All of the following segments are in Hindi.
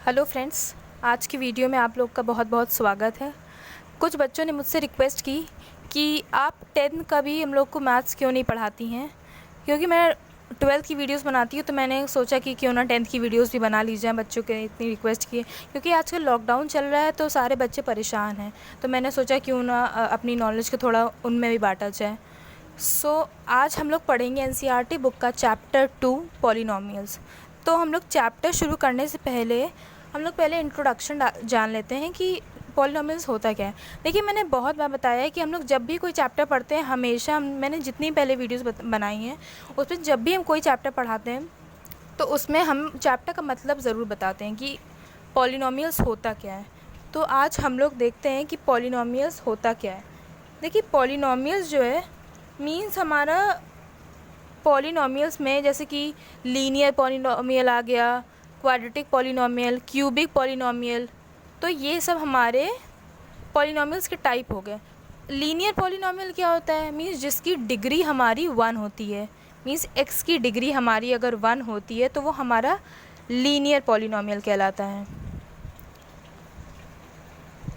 हेलो फ्रेंड्स, आज की वीडियो में आप लोग का बहुत बहुत स्वागत है। कुछ बच्चों ने मुझसे रिक्वेस्ट की कि आप 10th का भी हम लोग को मैथ्स क्यों नहीं पढ़ाती हैं, क्योंकि मैं 12th की वीडियोस बनाती हूँ तो मैंने सोचा कि क्यों ना 10th की वीडियोस भी बना ली जाए। बच्चों के इतनी रिक्वेस्ट की क्योंकि आजकल लॉकडाउन चल रहा है तो सारे बच्चे परेशान हैं, तो मैंने सोचा क्यों ना अपनी नॉलेज को थोड़ा उनमें भी बांटा जाए। आज हम लोग पढ़ेंगे एनसीईआरटी बुक का चैप्टर 2 पॉलिनोमियल्स। तो हम लोग चैप्टर शुरू करने से पहले हम लोग पहले इंट्रोडक्शन जान लेते हैं कि पॉलिनोमियल्स होता क्या है। देखिए, मैंने बहुत बार बताया है कि हम लोग जब भी कोई चैप्टर पढ़ते हैं, हमेशा मैंने जितनी पहले वीडियोस बनाई हैं उसमें जब भी हम कोई चैप्टर पढ़ाते हैं तो उसमें हम चैप्टर का मतलब ज़रूर बताते हैं कि पॉलिनोमियल्स होता क्या है। तो आज हम लोग देखते हैं कि पॉलिनोमियल्स होता क्या है। देखिए, पॉलिनोमियल्स जो है मीन्स हमारा पॉलिनोमियल्स में जैसे कि लीनियर पॉलिनोमियल आ गया, क्वाड्रेटिक पॉलिनोमियल, क्यूबिक पॉलिनोमियल, तो ये सब हमारे पॉलिनोमियल्स के टाइप हो गए। लीनियर पॉलिनोमियल क्या होता है? मीन्स जिसकी डिग्री हमारी 1 होती है। मीन्स x की डिग्री हमारी अगर 1 होती है तो वो हमारा लीनियर पॉलिनोमियल कहलाता है।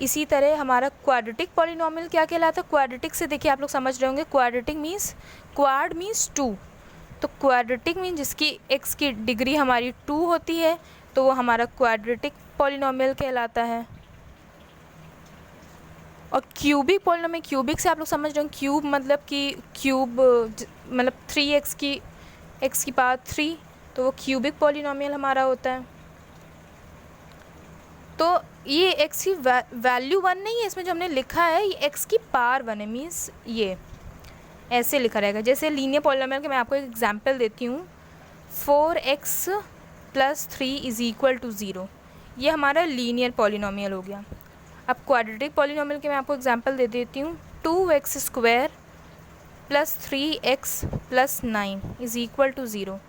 इसी तरह हमारा क्वाड्रेटिक पॉलिनोमियल क्या कहलाता है? क्वाड्रेटिक से देखिए आप लोग समझ रहे होंगे, क्वाड्रेटिक मीन्स क्वाड मीन्स 2, तो क्वाड्रेटिक मीन्स जिसकी x की डिग्री हमारी 2 होती है तो वो हमारा क्वाड्रेटिक पॉलिनोमियल कहलाता है। और क्यूबिक पॉलिनोमियल, क्यूबिक से आप लोग समझ रहे होंगे, क्यूब मतलब कि क्यूब मतलब 3x की x की पावर 3, तो वो क्यूबिक पॉलिनोमियल हमारा होता है। तो ये x की वैल्यू 1 नहीं है, इसमें जो हमने लिखा है ये x की पावर 1 है। मीन्स ये ऐसे लिखा रहेगा। जैसे लीनियर पॉलिनोमियल के मैं आपको एक एग्जांपल देती हूँ, 4x + 3 = 0, ये हमारा लीनियर पॉलिनोमियल हो गया। अब क्वाड्रेटिक पॉलिनोमियल के मैं आपको एग्जांपल दे देती हूँ, 2x² + 3x + 9 = 0।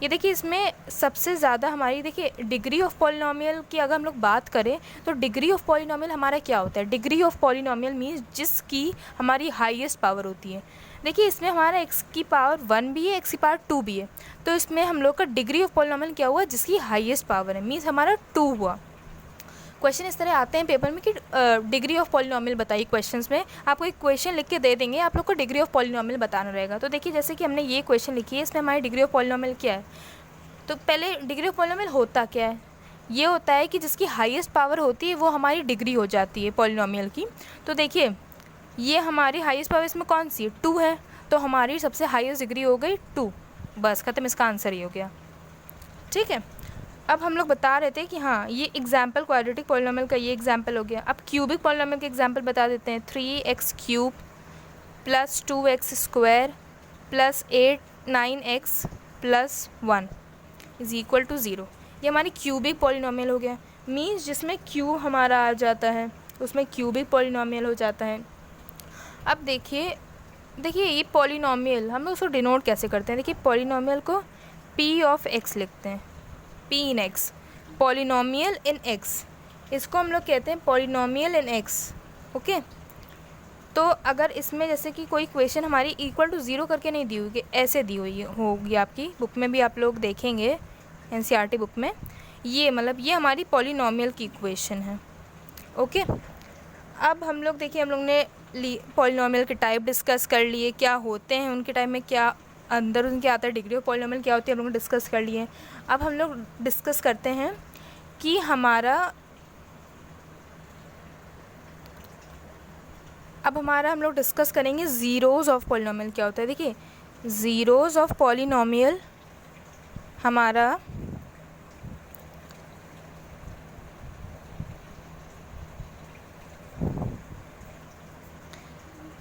ये देखिए, इसमें सबसे ज़्यादा हमारी देखिए डिग्री ऑफ पॉलिनोमियल की अगर हम लोग बात करें तो डिग्री ऑफ पॉलिनोमियल हमारा क्या होता है? डिग्री ऑफ पॉलिनोमियल मीन्स जिसकी हमारी हाईएस्ट पावर होती है। देखिए, इसमें हमारा x की पावर 1 भी है, x की पावर 2 भी है, तो इसमें हम लोग का डिग्री ऑफ पॉलिनोमियल क्या हुआ? जिसकी हाईएस्ट पावर है, मीन्स हमारा 2 हुआ। क्वेश्चन इस तरह आते हैं पेपर में कि डिग्री ऑफ पॉलिनोमियल बताइए। क्वेश्चंस में आपको एक क्वेश्चन लिख के दे देंगे, आप लोग को डिग्री ऑफ पॉलिनोमियल बताना रहेगा। तो देखिए, जैसे कि हमने ये क्वेश्चन लिखी है, इसमें हमारी डिग्री ऑफ पॉलिनोमियल क्या है। तो पहले डिग्री ऑफ पॉलिनोमियल होता क्या है? ये होता है कि जिसकी हाईएस्ट पावर होती है वो हमारी डिग्री हो जाती है पॉलिनोमियल की। तो देखिए, ये हमारी हाईएस्ट पावर इसमें कौन सी है? 2 है, तो हमारी सबसे हाईएस्ट डिग्री हो गई 2। बस ख़त्म, इसका आंसर ही हो गया। ठीक है, अब हम लोग बता रहे थे कि हाँ, ये एग्जाम्पल क्वाड्रेटिक पॉलिनोमियल का ये एग्जाम्पल हो गया। अब क्यूबिक पॉलिनोमियल के एग्जाम्पल बता देते हैं, 3x³ + 2x² + 9x + 1 = 0। ये हमारी क्यूबिक पॉलिनोमियल हो गया। मीन्स जिसमें क्यू हमारा आ जाता है उसमें क्यूबिक पॉलिनोमियल हो जाता है। अब देखिए ये पॉलिनोमियल हम लोग उसको डिनोट कैसे करते हैं? देखिए, पॉलिनोमियल को p(x) लिखते हैं, p in x, polynomial in x, इसको हम लोग कहते हैं पॉलिनोमियल इन x। ओके, तो अगर इसमें जैसे कि कोई इक्वेशन हमारी =0 करके नहीं दी हुई, ऐसे दी हुई होगी, आपकी बुक में भी आप लोग देखेंगे, एनसीईआरटी बुक में, ये मतलब ये हमारी पॉलिनोमियल की इक्वेशन है। ओके, अब हम लोग देखिए, हम लोग ने पॉलिनोमियल के टाइप डिस्कस कर लिए, क्या होते हैं उनके टाइप में, क्या अंदर उनके आता है, डिग्री ऑफ पॉलिनोमियल क्या होती है, हम लोग ने डिस्कस कर लिए। अब हम लोग डिस्कस करते हैं कि हम लोग डिस्कस करेंगे ज़ीरोज़ ऑफ पॉलिनोमियल क्या होता है। देखिए, ज़ीरोज़ ऑफ पॉलिनोमियल हमारा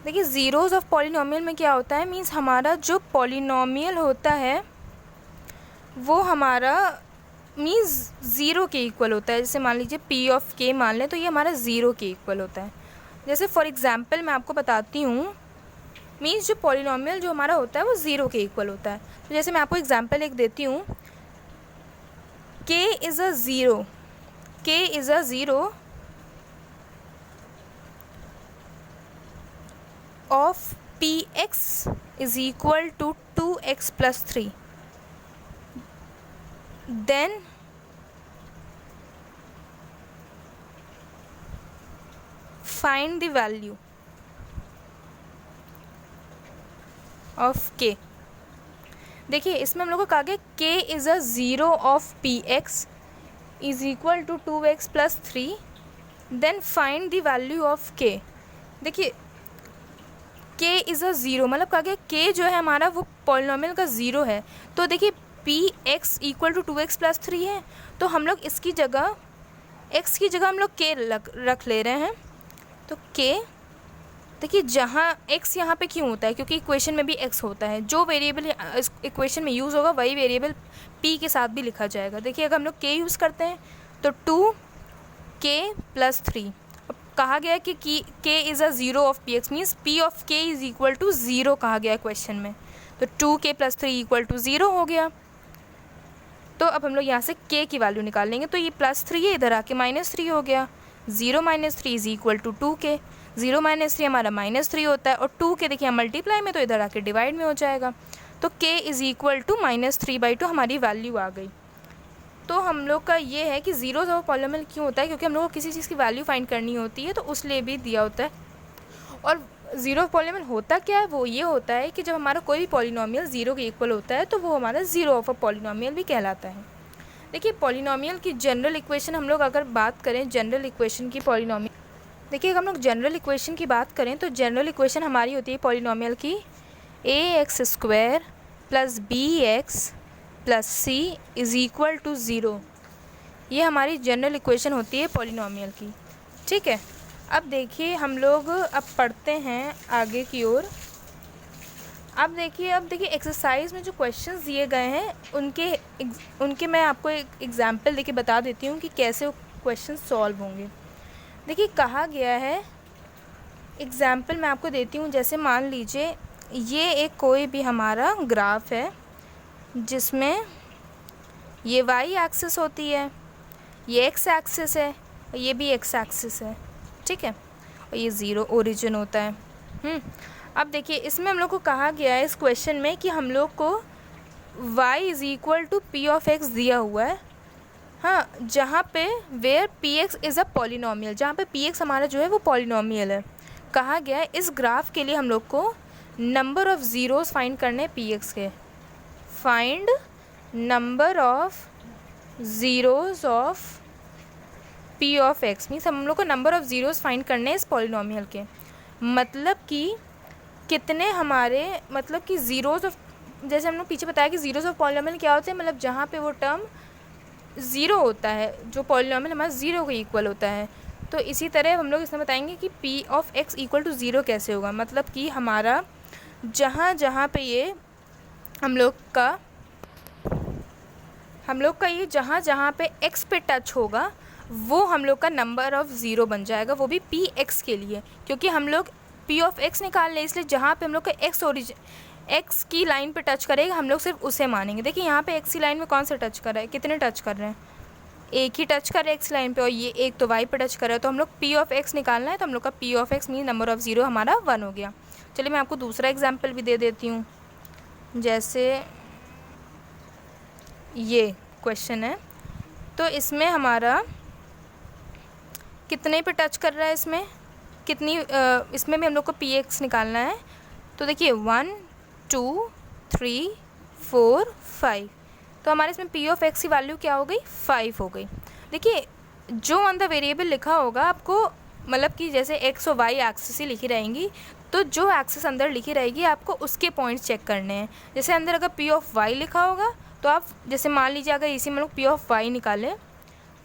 देखिए ज़ीरोज़ ऑफ पॉलिनोमियल में क्या होता है? मीन्स हमारा जो पॉलिनोमियल होता है वो हमारा मीन्स 0 के इक्वल होता है। जैसे मान लीजिए p(k) मान लें तो ये हमारा 0 के इक्वल होता है। जैसे फॉर एग्ज़ाम्पल मैं आपको बताती हूँ, मीन्स जो पॉलिनोमियल जो हमारा होता है वो 0 के इक्वल होता है। तो जैसे मैं आपको एग्ज़ाम्पल एक देती हूँ, k is a zero of px = 2x + 3, then find the value of K. देखिए इसमें हम लोग को कहा गया K is a zero of P X is equal to 2x plus 3, then find the value of K. देखिए के इज़ अ ज़ीरो मतलब कहा गया के जो है हमारा वो पॉलिनॉमियल का ज़ीरो है। तो देखिए P X equal to 2x plus 3 है, तो हम लोग इसकी जगह x की जगह हम लोग के रख ले रहे हैं। तो के देखिए जहाँ x यहाँ पे क्यों होता है, क्योंकि इक्वेशन में भी x होता है। जो वेरिएबल इस इक्वेशन में यूज़ होगा वही वेरिएबल p के साथ भी लिखा जाएगा। देखिए अगर हम लोग k यूज़ करते हैं तो 2k प्लस 3। अब कहा गया है कि k is a zero of P X, means p ऑफ k is equal to zero कहा गया है क्वेश्चन में। तो 2k plus 3 equal to zero हो गया। तो अब हम लोग यहाँ से k की वैल्यू निकाल लेंगे। तो ये प्लस 3 है, इधर आके -3 हो गया। 0 minus 3 is equal to 2k। 0 minus 3 हमारा -3 होता है, और 2k देखिए मल्टीप्लाई में तो इधर आके डिवाइड में हो जाएगा। तो k इज़ इक्वल टू -3/2 हमारी वैल्यू आ गई। तो हम लोग का ये है कि ज़ीरोज़ ऑफ पॉलिनॉमियल क्यों होता है, क्योंकि हम लोग को किसी चीज़ की वैल्यू फाइंड करनी होती है, तो उस लिए भी दिया होता है। और ज़ीरो ऑफ पॉलिनॉमियल होता क्या है, वो ये होता है कि जब हमारा कोई भी पॉलिनॉमियल ज़ीरो के इक्वल होता है तो वो हमारा ज़ीरो ऑफ अ पॉलिनॉमियल भी कहलाता है। देखिए पॉलिनॉमियल की जनरल इक्वेशन हम लोग अगर बात करें, जनरल इक्वेशन की पॉलिनॉमियल, देखिए अगर हम लोग जनरल इक्वेशन की बात करें तो जनरल इक्वेशन हमारी होती है पॉलिनॉमियल की ax² plus bx plus c is equal to 0। ये हमारी जनरल इक्वेशन होती है पॉलिनॉमियल की। ठीक है, अब देखिए हम लोग अब पढ़ते हैं आगे की ओर। अब देखिए एक्सरसाइज में जो क्वेश्चंस दिए गए हैं उनके मैं आपको एक एग्जांपल देके बता देती हूँ कि कैसे वो क्वेश्चन सॉल्व होंगे। देखिए कहा गया है, एग्जांपल मैं आपको देती हूँ। जैसे मान लीजिए ये एक कोई भी हमारा ग्राफ है जिसमें ये y एक्सिस होती है, ये x एक्सिस है, और ये भी x एक्सिस है। ठीक है, और ये ज़ीरो ओरिजिन होता है। अब देखिए इसमें हम लोग को कहा गया है इस क्वेश्चन में कि हम लोग को y is equal to P of X दिया हुआ है। हाँ, जहाँ पे where P X is a polynomial, जहाँ पे पी एक्स हमारा जो है वो पॉलिनॉमियल है। कहा गया है इस ग्राफ के लिए हम लोग को नंबर ऑफ़ ज़ीरोज़ फाइंड करने पी एक्स के। Find number of zeros of P of x, means हम लोग को नंबर ऑफ़ ज़ीरोज़ फाइंड करने हैं इस पॉलिनॉमियल के। मतलब कि कितने हमारे, मतलब कि ज़ीरोज़ ऑफ, जैसे हम लोग पीछे बताया कि ज़ीरोज़ ऑफ पॉलिनॉमियल क्या होते हैं, मतलब जहाँ पे वो टर्म ज़ीरो होता है, जो पॉलिनॉमियल हमारा ज़ीरो के इक्वल होता है। तो इसी तरह हम लोग इसमें बताएंगे कि P of X equal to zero कैसे होगा। मतलब कि हमारा जहाँ जहाँ पे ये हम लोग का ये जहाँ जहाँ पे एक्स पे टच होगा वो हम लोग का नंबर ऑफ़ ज़ीरो बन जाएगा, वो भी पी एक्स के लिए, क्योंकि हम लोग पी ऑफ एक्स निकाल लें, इसलिए जहाँ पे हम लोग का एक्स की लाइन पे टच करेगा हम लोग सिर्फ उसे मानेंगे। देखिए यहाँ पे एक्स की लाइन में कौन सा टच कर रहा है, कितने टच कर रहे हैं, एक ही टच कर रहे हैं एक्स लाइन पे, और ये एक तो वाई पे टच कर रहा है। तो हम लोग पी ऑफ एक्स निकालना है, तो हम लोग का P of x mean number of zero हमारा 1 हो गया। चलिए मैं आपको दूसरा एग्जाम्पल भी दे देती हूँ। जैसे ये क्वेश्चन है, तो इसमें हमारा कितने पे टच कर रहा है, इसमें कितनी इसमें भी हम लोग को पी एक्स निकालना है। तो देखिए 1 2 3 4 5, तो हमारे इसमें पी ऑफ एक्स की वैल्यू क्या हो गई, 5 हो गई। देखिए जो ऑन द वेरिएबल लिखा होगा आपको, मतलब कि जैसे एक्स और वाई एक्सिस ही लिखी रहेंगी, तो जो एक्सिस अंदर लिखी रहेगी आपको उसके पॉइंट्स चेक करने हैं। जैसे अंदर अगर पी ऑफ वाई लिखा होगा तो आप जैसे मान लीजिए अगर इसी में लोग पी ऑफ वाई निकालें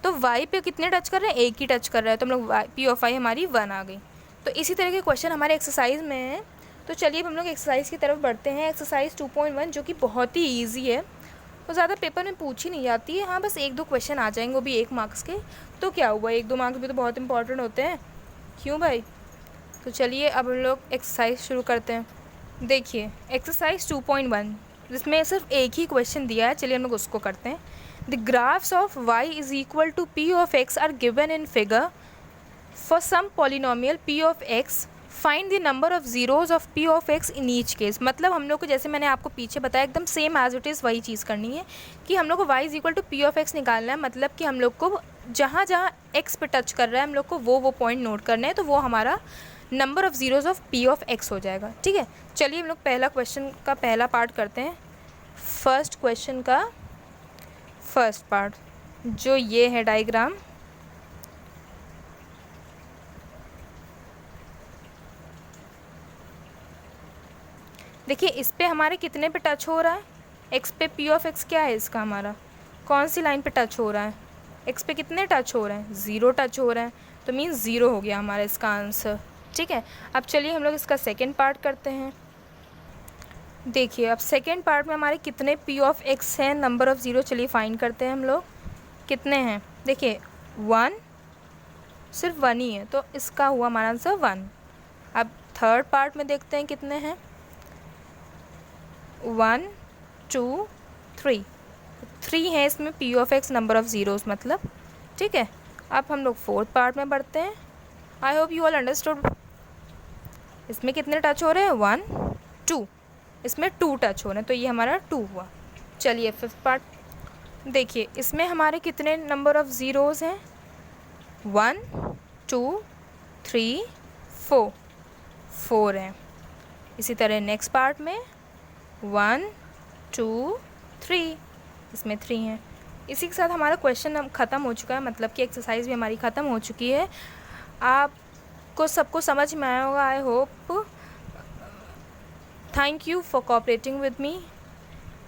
तो वाई पे कितने टच कर रहे हैं, एक ही टच कर रहा है, तो हम लोग पी ऑफ वाई हमारी 1 आ गई। तो इसी तरह के क्वेश्चन हमारे एक्सरसाइज में हैं। तो चलिए अब हम लोग एक्सरसाइज की तरफ बढ़ते हैं। एक्सरसाइज 2.1 जो कि बहुत ही ईजी है, वो ज़्यादा पेपर में पूछी नहीं जाती है। हाँ, बस 1-2 क्वेश्चन आ जाएंगे, वो भी 1 मार्क्स के। तो क्या हुआ, 1-2 मार्क्स भी तो बहुत इंपॉर्टेंट होते हैं, क्यों भाई। तो चलिए अब हम लोग एक्सरसाइज शुरू करते हैं। देखिए एक्सरसाइज 2.1 जिसमें सिर्फ एक ही क्वेश्चन दिया है, चलिए हम लोग उसको करते हैं। The graphs of y is equal to p of x are given in figure for some polynomial p of x find the number of zeros of P of X in each case. मतलब हम लोग को, जैसे मैंने आपको पीछे बताया, एकदम सेम एज इट इज़ वही चीज़ करनी है कि हम लोग को y is equal to P of X निकालना है। मतलब कि हम लोग को जहाँ जहाँ x पे टच कर रहा है हम लोग को वो पॉइंट नोट करना है, तो वो हमारा number of zeros of P of x हो जाएगा। ठीक है, चलिए हम लोग पहला क्वेश्चन का पहला पार्ट करते हैं। फर्स्ट क्वेश्चन का फर्स्ट पार्ट जो ये है डायग्राम, देखिए इस पे हमारे कितने पे टच हो रहा है, x पे पी ऑफ एक्स क्या है इसका, हमारा कौन सी लाइन पे टच हो रहा है, x पे कितने टच हो रहे हैं, 0 टच हो रहे हैं, तो मीन्स 0 हो गया हमारा इसका आंसर। ठीक है, अब चलिए हम लोग इसका सेकेंड पार्ट करते हैं। देखिए अब सेकेंड पार्ट में हमारे कितने पी ऑफ एक्स हैं, नंबर ऑफ़ ज़ीरो, चलिए फाइंड करते हैं हम लोग कितने हैं। देखिए 1, सिर्फ 1 ही है, तो इसका हुआ हमारा आंसर 1। अब थर्ड पार्ट में देखते हैं कितने हैं, 1 2 3, 3 है इसमें P of x number of zeros मतलब। ठीक है, अब हम लोग फोर्थ पार्ट में बढ़ते हैं। I hope you all understood. इसमें कितने टच हो रहे हैं, 1 2, इसमें 2 टच हो रहे हैं, तो ये हमारा 2 हुआ। चलिए फिफ्थ पार्ट देखिए, इसमें हमारे कितने नंबर ऑफ़ ज़ीरोज़ हैं, 1 2 3 4, 4 हैं। इसी तरह नेक्स्ट पार्ट में 1 2 3, इसमें 3 हैं। इसी के साथ हमारा क्वेश्चन अब ख़त्म हो चुका है, मतलब कि एक्सरसाइज भी हमारी ख़त्म हो चुकी है। आपको सबको समझ में आया होगा, I hope. Thank you for cooperating with me.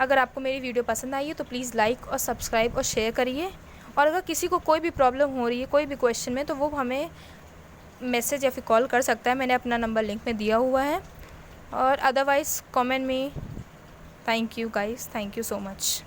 अगर आपको मेरी वीडियो पसंद आई है तो प्लीज़ लाइक और सब्सक्राइब और शेयर करिए। और अगर किसी को कोई भी प्रॉब्लम हो रही है कोई भी क्वेश्चन में, तो वो हमें मैसेज या फिर कॉल कर सकता है। मैंने अपना नंबर लिंक में दिया हुआ है। और अदरवाइज़ कमेंट में। Thank you guys, thank you so much.